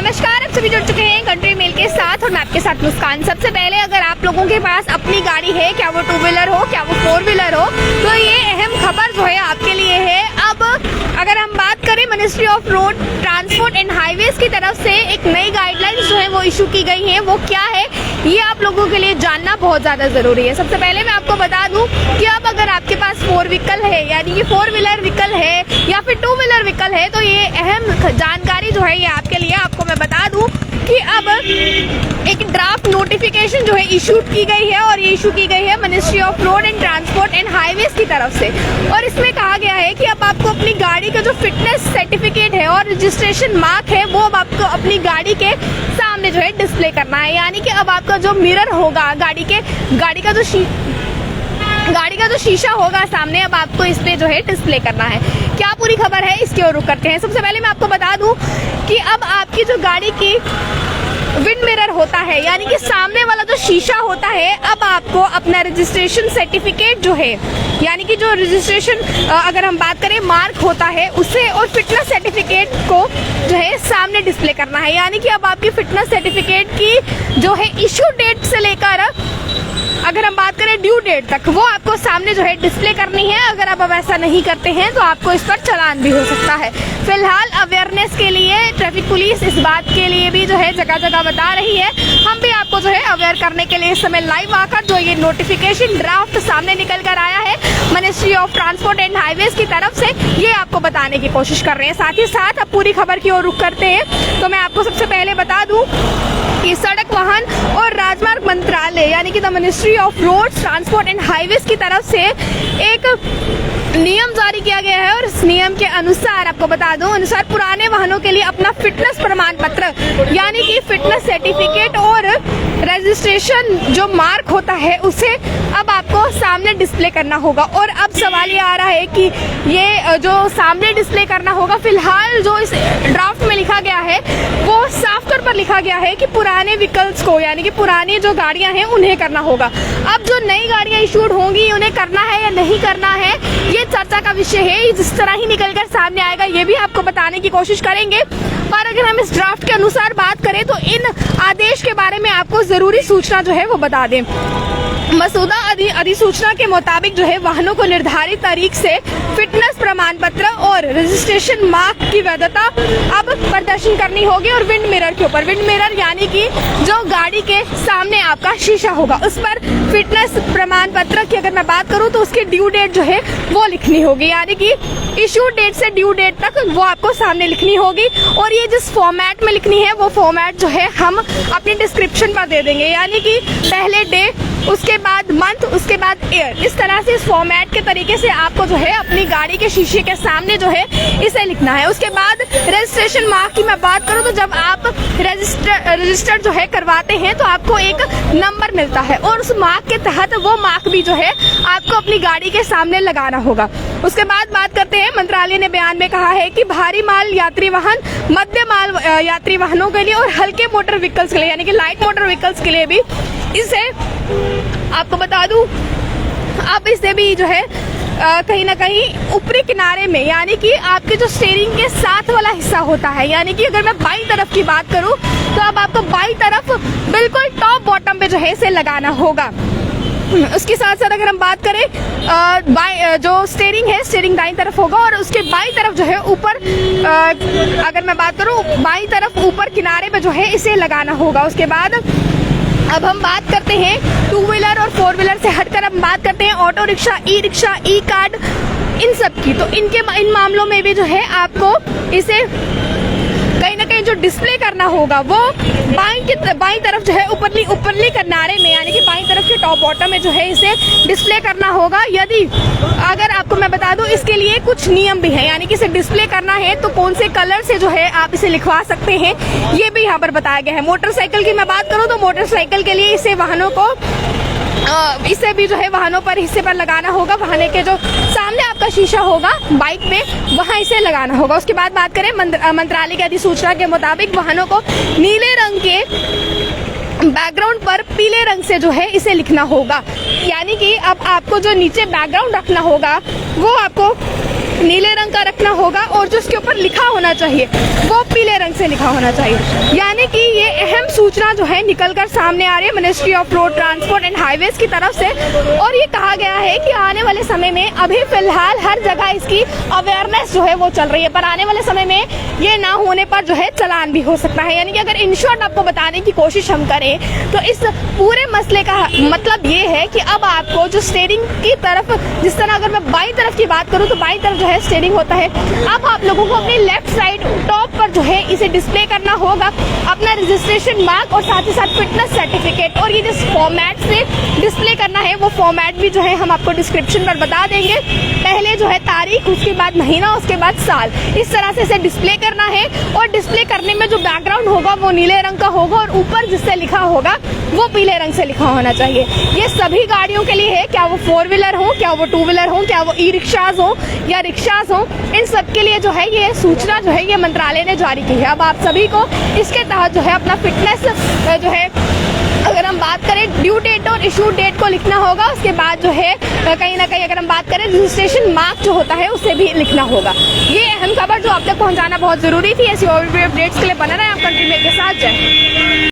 नमस्कार, आप सभी जुड़ चुके हैं कंट्री मेल के साथ और मैं आपके साथ मुस्कान। सबसे पहले अगर आप लोगों के पास अपनी गाड़ी है, क्या वो 2 व्हीलर हो क्या वो 4 व्हीलर हो, तो ये अहम खबर जो है आपके लिए है। अब अगर हम बात करें, ministry of road transport and highways की तरफ से एक नई गाइडलाइंस जो है वो इशू की गई है। वो क्या है ये आप लोगों के लिए जानना बहुत ज्यादा जरूरी है। सबसे पहले मैं आपको बता दूं कि अब अगर आपके पास 4 व्हीकल है, यानी कि 4 व्हीलर व्हीकल है या फिर 2 व्हीलर व्हीकल है, तो ये अहम जानकारी जो है ये आपके लिए। आपको मैं बता दूं कि अब एक ड्राफ्ट नोटिफिकेशन जो है इशूड की गई है और ये इशू की गई है ministry of road and transport and highways की तरफ से। और इसमें कहा गया है कि अब आपको अपनी गाड़ी का जो फिटनेस सर्टिफिकेट है और रजिस्ट्रेशन मार्क है वो अब आपको अपनी गाड़ी के सामने जो है डिस्प्ले करना है। यानी कि अब आपका जो मिरर होगा, गाड़ी का जो शीशा होगा सामने, अब आपको इस पे जो है डिस्प्ले करना है। क्या पूरी खबर है इसकी ओर रुख करते हैं। सबसे पहले मैं आपको बता दूं कि अब आपकी जो गाड़ी की विंड मिरर होता है, यानी कि सामने वाला जो शीशा होता है, अब आपको अपना रजिस्ट्रेशन सर्टिफिकेट जो है, यानी कि जो रजिस्ट्रेशन अगर हम बात करें मार्क होता है उसे और फिटनेस सर्टिफिकेट को जो है सामने डिस्प्ले करना है। यानी कि अब आपकी फिटनेस सर्टिफिकेट की जो है इशू डेट से लेकर अगर हम बात करें ड्यू डेट तक, वो आपको सामने जो है डिस्प्ले करनी है। अगर आप अब ऐसा नहीं करते हैं तो आपको इस पर चालान भी हो सकता है। फिलहाल अवेयरनेस के लिए ट्रैफिक पुलिस इस बात के लिए भी जो है जगह जगह बता रही है। हम भी आपको जो है अवेयर करने के लिए इस समय लाइव आकर जो ये नोटिफिकेशन ड्राफ्ट सामने निकल कर आया है ministry of transport and highways की तरफ से, ये आपको बताने की कोशिश कर रहे हैं। साथ ही साथ अब पूरी खबर की ओर रुख करते हैं तो मैं आपको सबसे पहले बता दूं कि सड़क वाहन और राजमार्ग मंत्रालय यानी कि the ministry of roads transport and highways की तरफ से एक नियम जारी किया गया है। और इस नियम के अनुसार आपको बता दूं, अनुसार पुराने वाहनों के लिए अपना फिटनेस प्रमाण पत्र यानी कि फिटनेस सर्टिफिकेट और रजिस्ट्रेशन जो मार्क होता है उसे अब आपको सामने डिस्प्ले करना होगा। और अब सवाल ये आ रहा है कि ये जो सामने डिस्प्ले करना होगा, फिलहाल जो इस ड्राफ्ट में लिखा गया है वो साफ तौर पर लिखा गया है कि पुराने व्हीकल्स को, यानी कि पुरानी जो गाड़ियां हैं उन्हें करना होगा। अब जो नई गाड़ियां इशूड होंगी उन्हें करना है या नहीं करना है, ये चर्चा का विषय है। जिस तरह ही निकलकर सामने आएगा ये भी आपको बताने की कोशिश करेंगे। पर अगर हम इस ड्राफ्ट के अनुसार बात करें तो इन आदेश के बारे में आपको जरूरी सूचना जो है वो बता दें। मसूदा अधिसूचना के मुताबिक जो है वाहनों को निर्धारित तारीख से फिटनेस प्रमाण पत्र और रजिस्ट्रेशन मार्क की वैधता अब प्रदर्शन करनी होगी। और विंड मिरर के ऊपर, विंड मिरर यानी कि जो गाड़ी के सामने आपका शीशा होगा उस पर फिटनेस प्रमाण पत्र की अगर मैं बात करूं तो उसकी ड्यू डेट जो है वो लिखनी होगी। यानी कि इशू डेट से ड्यू डेट तक वो आपको सामने लिखनी होगी। और ये जिस फॉर्मेट में लिखनी है वो फॉर्मेट जो है हम अपनी डिस्क्रिप्शन पर दे देंगे। यानी कि पहले डे, उसके बाद मंथ, उसके बाद ईयर, इस तरह से इस फॉर्मेट के तरीके से आपको जो है अपनी गाड़ी के शीशे के सामने जो है इसे लिखना है। उसके बाद रजिस्ट्रेशन मार्क की मैं बात करूं तो जब आप रजिस्टर जो है करवाते हैं तो आपको एक नंबर मिलता है और उस मार्क के तहत वो मार्क भी जो है आपको अपनी गाड़ी के सामने लगाना होगा। उसके बाद बात करते हैं, मंत्रालय ने बयान में कहा है कि भारी माल यात्री वाहन, मध्य माल यात्री वाहनों के लिए और हल्के मोटर व्हीकल्स के लिए यानी कि लाइट मोटर व्हीकल्स के लिए भी इसे आपको बता दूं, अब इसे भी जो है कहीं ना कहीं ऊपरी किनारे में, यानी कि आपके जो स्टीयरिंग के साथ वाला हिस्सा होता है, यानी कि अगर मैं बाईं तरफ की बात करूं तो अब आपको बाईं तरफ बिल्कुल टॉप बॉटम पे जो है इसे लगाना होगा। उसके साथ साथ अगर हम बात करें जो स्टीयरिंग है, स्टीयरिंग दाईं तरफ होगा और उसके बाईं तरफ जो है ऊपर, अगर मैं बात करूं बाईं तरफ ऊपर किनारे पे जो है इसे लगाना होगा। उसके बाद अब हम बात करते हैं 2 व्हीलर और 4 व्हीलर से हटकर हम बात करते हैं ऑटो रिक्शा, ई कार्ड, इन सब की। तो इन मामलों में भी जो है आपको इसे कहीं ना कहीं जो डिस्प्ले करना होगा वो बाईं तरफ जो है ऊपरली किनारे में, यानी कि बाईं तरफ के टॉप बॉटम में जो है इसे डिस्प्ले करना होगा। यदि अगर आपको मैं बता दूं इसके लिए कुछ नियम भी है, यानी कि इसे डिस्प्ले करना है तो कौन से कलर से जो है आप इसे लिखवा सकते हैं ये भी यहाँ पर बताया गया है। मोटरसाइकिल की मैं बात करूँ तो मोटरसाइकिल के लिए इसे वाहनों को इसे भी जो है वाहनों पर हिस्से पर लगाना होगा। वाहन के जो सामने आपका शीशा होगा बाइक पे वहां इसे लगाना होगा। उसके बाद बात करें मंत्रालय की अधिसूचना के मुताबिक वाहनों को नीले रंग के बैकग्राउंड पर पीले रंग से जो है इसे लिखना होगा। यानी कि अब आपको जो नीचे बैकग्राउंड रखना होगा वो आपको नीले रंग का रखना होगा और जो उसके ऊपर लिखा होना चाहिए वो पीले रंग से लिखा होना चाहिए। यानी कि ये अहम सूचना जो है निकलकर सामने आ रही है ministry of road transport and highways की तरफ से। और ये कहा गया है कि आने वाले समय में, अभी फिलहाल हर जगह इसकी अवेयरनेस जो है वो चल रही है, पर आने वाले समय में ये ना होने पर जो है चालान भी हो सकता है। यानी कि अगर इन शॉर्ट आपको बताने की कोशिश हम करें तो इस पूरे मसले का मतलब ये है कि अब आपको जो स्टीयरिंग की तरफ, जिस तरह अगर मैं बाईं तरफ की बात करूं तो बाईं तरफ जो है स्टीयरिंग होता है, अब आप लोगों को अपनी लेफ्ट साइड टॉप पर जो है इसे डिस्प्ले करना होगा, अपना रजिस्ट्रेशन मार्क और साथ ही साथ फिटनेस सर्टिफिकेट। और ये जिस फॉर्मेट से डिस्प्ले करना है वो फॉर्मेट भी जो है हम आपको डिस्क्रिप्शन पर बता देंगे। पहले जो है तारीख, उसके बाद महीना, उसके बाद साल, इस तरह से इसे डिस्प्ले करना है। और डिस्प्ले करने में जो बैकग्राउंड होगा वो नीले रंग का होगा और ऊपर जिससे लिखा होगा वो पीले रंग से लिखा होना चाहिए। ये सभी गाड़ियों के लिए है, क्या वो 4 व्हीलर हो, क्या वो 2 व्हीलर हो, क्या वो ई रिक्शाज हो या रिक्शाज हो, इन सब के लिए जो है ये सूचना जो है ये मंत्रालय ने जारी की है। अब आप सभी को इसके तहत जो है अपना फिटनेस जो है, अगर हम बात करें ड्यू डेट और इशू डेट को लिखना होगा, उसके बाद जो है कहीं ना कहीं अगर हम बात करें रजिस्ट्रेशन मार्क जो होता है उसे भी लिखना होगा। ये अहम खबर जो आप तक पहुंचाना बहुत जरूरी थी। ऐसी और भी अपडेट्स के लिए बना रहे आप कंटिन्यू के साथ। जय